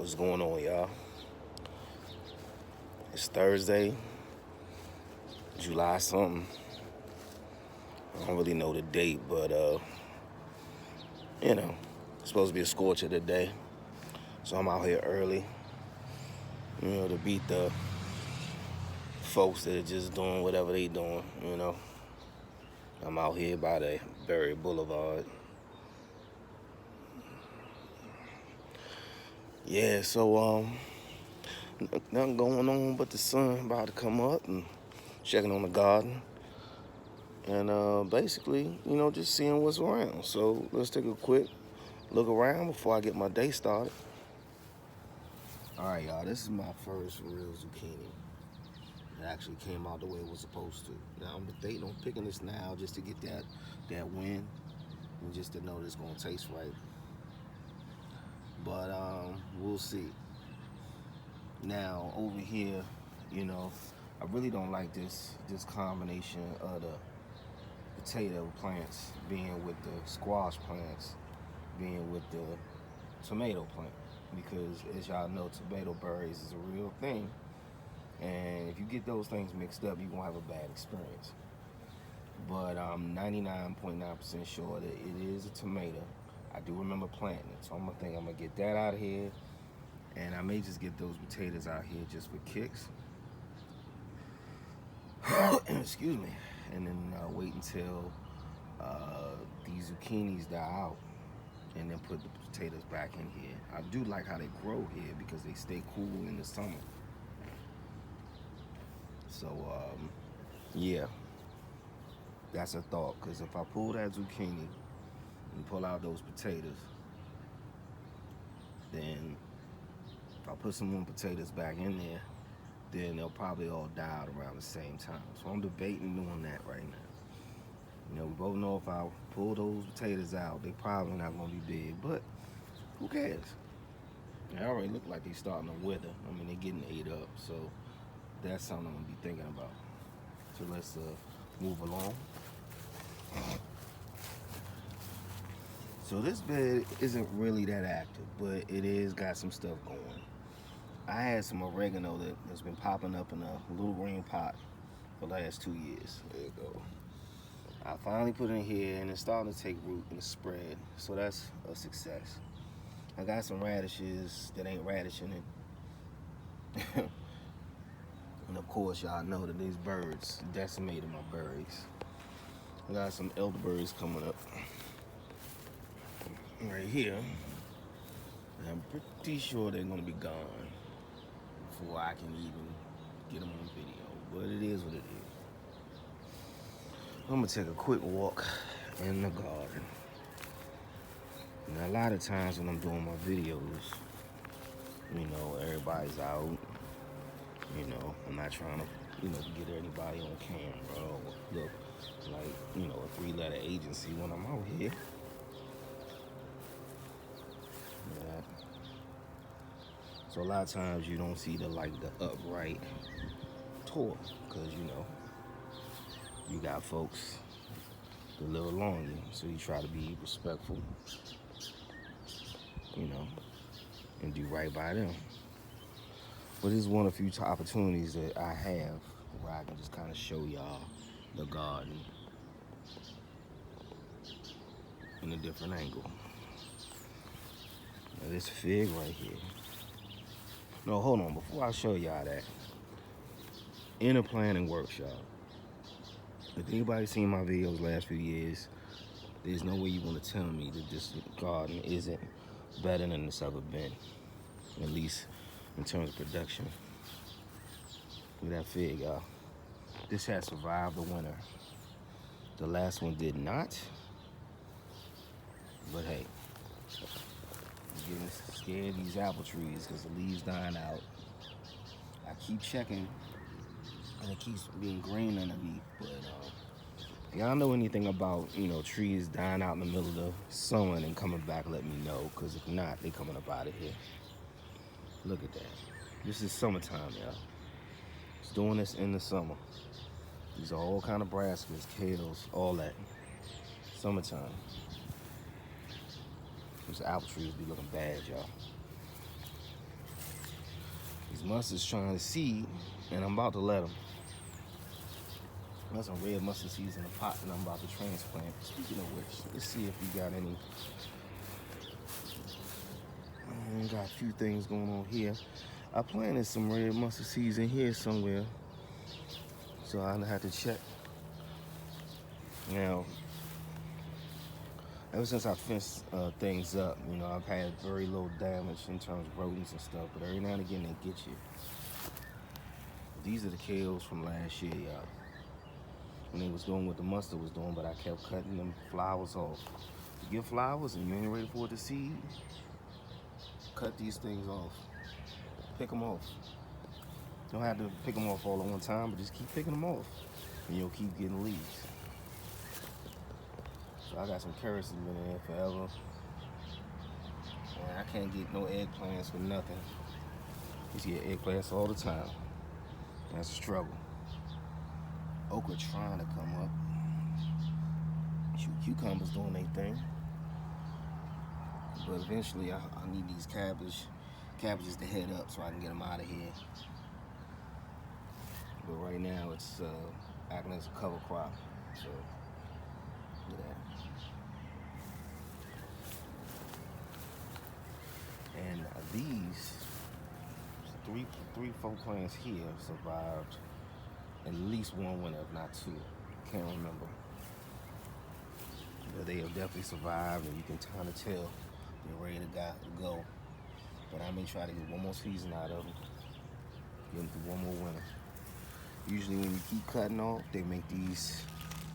What's going on, y'all? It's Thursday, July something. I don't really know the date, but it's supposed to be a scorcher today. So I'm out here early, to beat the folks that are just doing whatever they doing. I'm out here by the Berry Boulevard. Yeah, so nothing going on but the sun about to come up and checking on the garden. And basically, just seeing what's around. So let's take a quick look around before I get my day started. All right, y'all, this is my first real zucchini. It actually came out the way it was supposed to. Now, I'm debating on picking this now just to get that win and just to know that it's going to taste right. But we'll see. Now, over here, I really don't like this combination of the potato plants being with the squash plants being with the tomato plant, because as y'all know, tomato berries is a real thing, and if you get those things mixed up, you're gonna have a bad experience. But I'm 99.9% sure that it is a tomato. I do remember planting it, so I'm gonna get that out of here, and I may just get those potatoes out here just for kicks. Excuse me. And then wait until these zucchinis die out, and then put the potatoes back in here. I do like how they grow here because they stay cool in the summer. So yeah, that's a thought. Because if I pull that zucchini and pull out those potatoes, then if I put some more potatoes back in there, then they'll probably all die out around the same time. So I'm debating doing that right now. We both know if I pull those potatoes out, they probably not gonna be big, but who cares? They already look like they starting to wither. I mean, they're getting ate up, so that's something I'm gonna be thinking about. So let's move along. So this bed isn't really that active, but it is got some stuff going. I had some oregano that's been popping up in a little green pot for the last 2 years. There you go. I finally put it in here, and it's starting to take root and spread, so that's a success. I got some radishes that ain't radishing it. And of course, y'all know that these birds decimated my berries. I got some elderberries coming up right here. And I'm pretty sure they're gonna be gone before I can even get them on video. But it is what it is. I'm gonna take a quick walk in the garden. Now, a lot of times when I'm doing my videos, everybody's out. I'm not trying to, get anybody on camera or look like, a three-letter agency when I'm out here. Yeah. So a lot of times you don't see the upright tour, because you got folks that live along you, so you try to be respectful, and do right by them. But it's one of the few opportunities that I have where I can just kind of show y'all the garden in a different angle. Now this fig right here. No, hold on. Before I show y'all that, in a planning workshop, if anybody seen my videos last few years, there's no way you want to tell me that this garden isn't better than it's ever been, at least in terms of production. Look at that fig, y'all. This has survived the winter. The last one did not. But hey, I'm getting scared of these apple trees because the leaves dying out. I keep checking, and it keeps being green underneath. But if y'all know anything about, trees dying out in the middle of the summer and then coming back, let me know. Because if not, they coming up out of here. Look at that. This is summertime, y'all. It's doing this in the summer. These are all kind of brassicas, kales, all that. Summertime. These apple trees be looking bad, y'all. These mustards trying to seed, and I'm about to let them. There's some red mustard seeds in the pot that I'm about to transplant. Speaking of which, let's see if we got any. Got a few things going on here. I planted some red mustard seeds in here somewhere, so I'll have to check. Now, ever since I fenced things up, you know, I've had very low damage in terms of rodents and stuff, but every now and again they get you. These are the kales from last year, y'all. When they was doing what the mustard was doing, but I kept cutting them flowers off. You get flowers and you ain't ready for it to seed, cut these things off. Pick them off. You don't have to pick them off all at one time, but just keep picking them off, and you'll keep getting leaves. So I got some carrots that have been in there forever. And I can't get no eggplants for nothing. You get eggplants all the time. That's a struggle. Okra trying to come up. Shoot, cucumbers doing their thing. But eventually I need these cabbages to head up so I can get them out of here. But right now it's acting as a cover crop. So look at that. And these four plants here survived at least one winter, if not two. Can't remember. But they have definitely survived, and you can kind of tell they're ready to go. But I may try to get one more season out of them. Get them through one more winter. Usually when you keep cutting off, they make these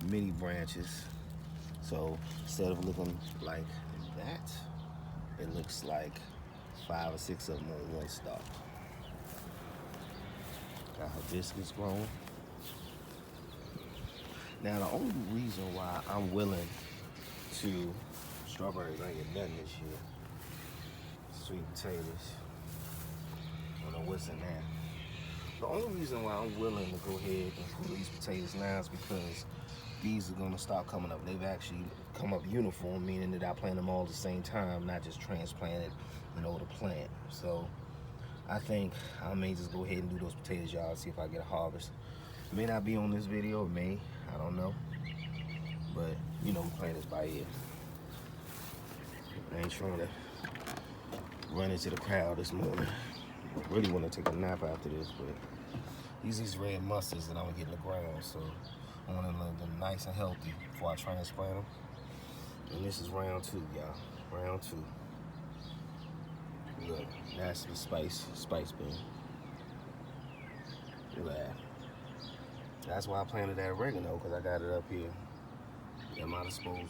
mini branches. So instead of looking like that, it looks like 5 or 6 of them on one stalk. Got hibiscus growing. Now the only reason why I'm willing to, strawberries ain't get nothing this year. Sweet potatoes. I don't know what's in there. The only reason why I'm willing to go ahead and pull these potatoes now is because these are gonna start coming up. They've actually come up uniform, meaning that I plant them all at the same time, not just transplanted, you know, to plant. So I think I may just go ahead and do those potatoes, y'all, see if I get a harvest. It may not be on this video, it may, I don't know. But, you know, we playing this by ear. I ain't trying to run into the crowd this morning. I really want to take a nap after this, but these red mustards that I'm gonna get in the ground, so I want to let them nice and healthy before I transplant them. And this is round 2, y'all. Round 2. Look, that's the spice bean. Look at that. That's why I planted that oregano, because I got it up here at my disposal.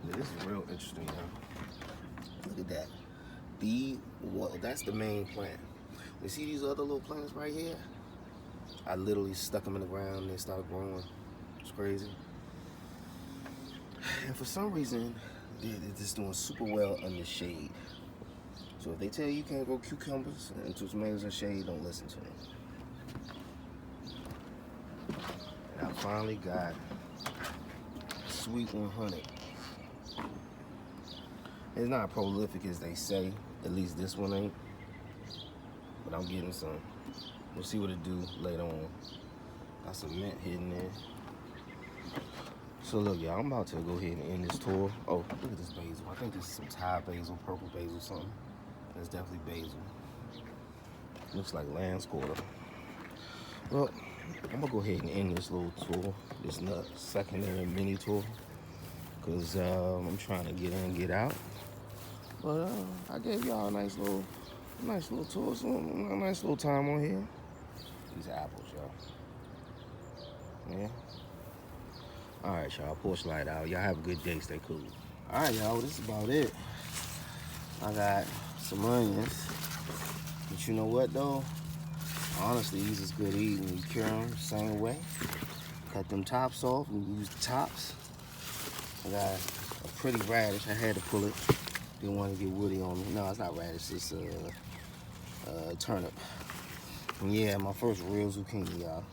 Yeah, this is real interesting, y'all. Look at that. Well, that's the main plant. You see these other little plants right here? I literally stuck them in the ground and they started growing. It's crazy. And for some reason, they're just doing super well under shade. So if they tell you can't grow cucumbers and tomatoes in shade, don't listen to them. And I finally got Sweet 100. It's not prolific as they say, at least this one ain't. But I'm getting some. We'll see what it do later on. Got some mint hidden there. So look, y'all, I'm about to go ahead and end this tour. Oh, look at this basil. I think this is some Thai basil, purple basil, something. That's definitely basil. Looks like lamb's quarter. Well, I'm gonna go ahead and end this little tour, this secondary mini tour, because I'm trying to get in, get out. But I gave y'all a nice little tour, so a nice little time on here. These apples, y'all. Yeah. All right, y'all. Porch light out. Y'all have a good day. Stay cool. All right, y'all. This is about it. I got some onions. But you know what, though? Honestly, these is good eating. You cure them the same way. Cut them tops off and use the tops. I got a pretty radish. I had to pull it. Didn't want to get woody on me. No, it's not radish. It's turnip. And yeah, my first real zucchini, y'all.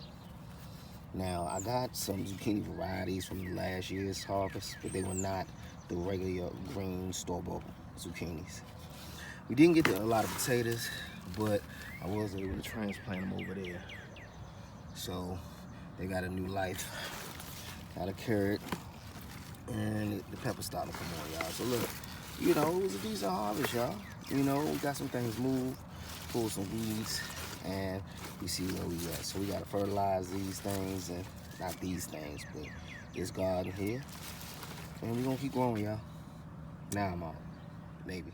Now, I got some zucchini varieties from last year's harvest, but they were not the regular green store-bought zucchinis. We didn't get a lot of potatoes, but I was able to transplant them over there. So they got a new life. Got a carrot, and the pepper starting to come on, y'all. So look, you know, it was a decent harvest, y'all. You know, we got some things moved, pulled some weeds, and we see where we at. So we gotta fertilize these things, and not these things, but this garden here. And we're gonna keep growing, y'all. Now I'm out. Maybe.